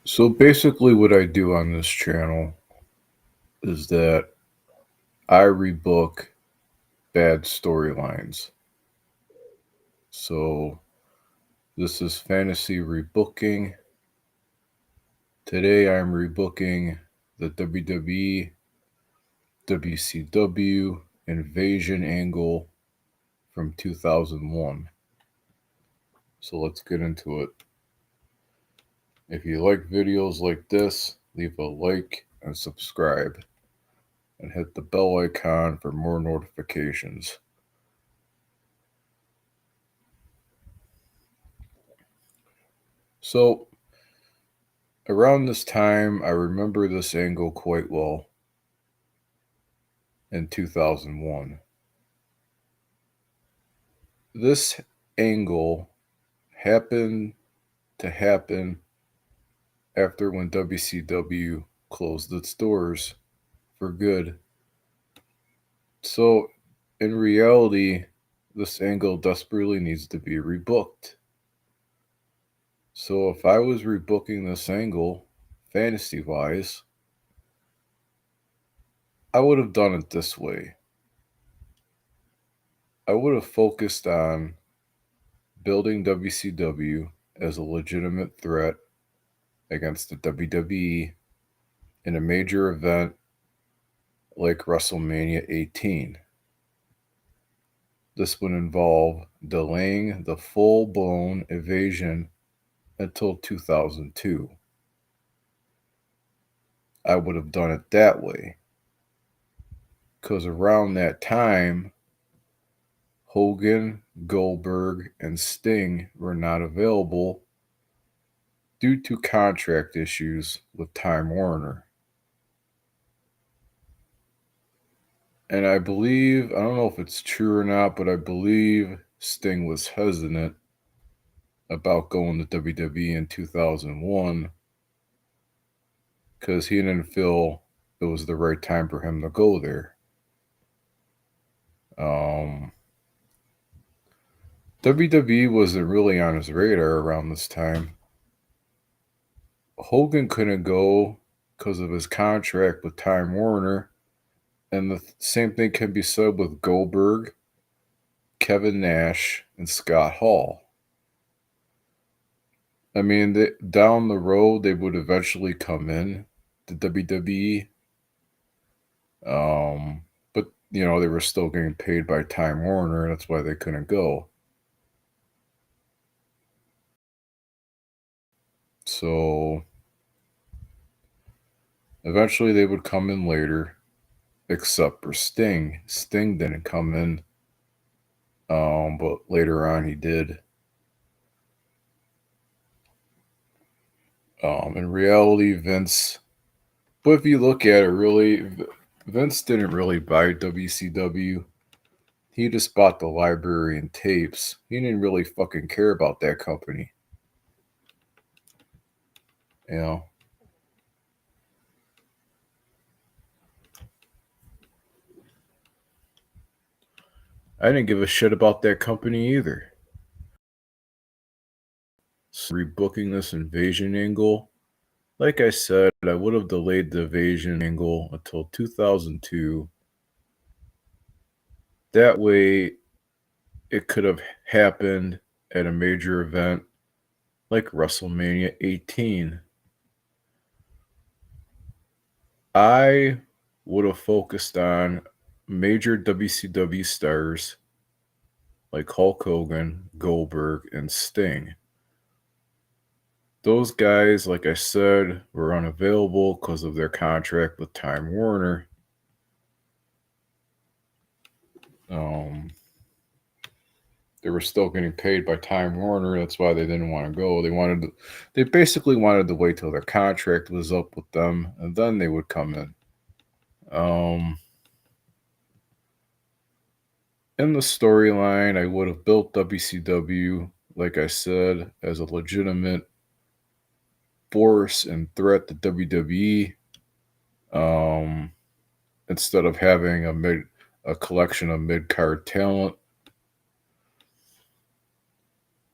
So basically, what I do on this channel is that I rebook bad storylines. So this is fantasy rebooking. Today I'm rebooking the WWE WCW invasion angle from 2001. So let's get into it. If you like videos like this, leave a like and subscribe, and hit the bell icon for more notifications. So, around this time, I remember this angle quite well in 2001. This angle happened to happen after when WCW closed its doors for good. So, in reality, this angle desperately needs to be rebooked. So, if I was rebooking this angle, fantasy wise, I would have done it this way. I would have focused on building WCW as a legitimate threat against the WWE in a major event like WrestleMania 18. This would involve delaying the full blown invasion until 2002. I would have done it that way because around that time, Hogan, Goldberg, and Sting were not available due to contract issues with Time Warner. And I believe, I don't know if it's true or not, but I believe Sting was hesitant about going to WWE in 2001 because he didn't feel it was the right time for him to go there. WWE wasn't really on his radar around this time. Hogan couldn't go because of his contract with Time Warner, and the same thing can be said with Goldberg, Kevin Nash, and Scott Hall. I mean, down the road, they would eventually come in to WWE. But, they were still getting paid by Time Warner. That's why they couldn't go. So, eventually, they would come in later, except for Sting. Sting didn't come in, but later on, he did. In reality, but if you look at it, really, Vince didn't really buy WCW. He just bought the library and tapes. He didn't really fucking care about that company. You know? I didn't give a shit about that company either. So rebooking this invasion angle, like I said, I would have delayed the invasion angle until 2002. That way, it could have happened at a major event like WrestleMania 18. I would have focused on major WCW stars like Hulk Hogan, Goldberg, and Sting. Those guys, like I said, were unavailable because of their contract with Time Warner. They were still getting paid by Time Warner. That's why they didn't want to go. They basically wanted to wait till their contract was up with them, and then they would come in. In the storyline, I would have built WCW, like I said, as a legitimate force and threat to WWE. Instead of having a collection of mid card talent.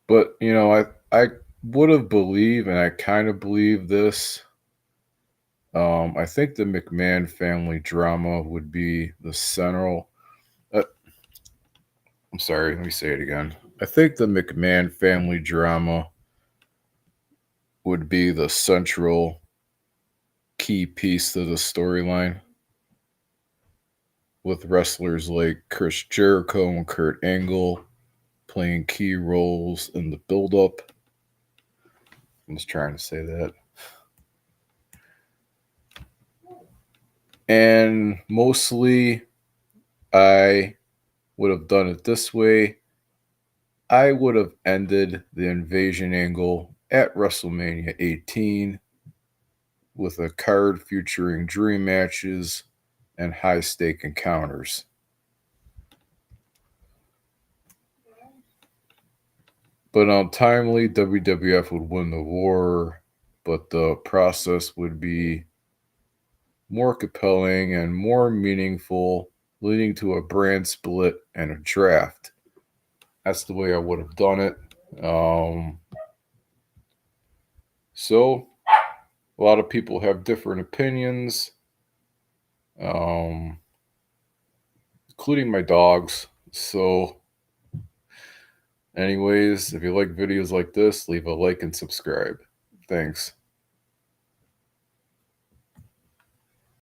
But I would have believed, and I kind of believe this. I think the McMahon family drama would be the central. Uh, I'm sorry, let me say it again. I think the McMahon family drama would be the central key piece to the storyline, with wrestlers like Chris Jericho and Kurt Angle playing key roles in the build-up. I'm just trying to say that. And mostly, I would have done it this way. I would have ended the invasion angle at WrestleMania 18 with a card featuring dream matches and high stake encounters. But untimely, WWF would win the war, but the process would be more compelling and more meaningful, leading to a brand split and a draft. That's the way I would have done it. So, a lot of people have different opinions, um, including my dogs. So, anyways, if you like videos like this, leave a like and subscribe. Thanks.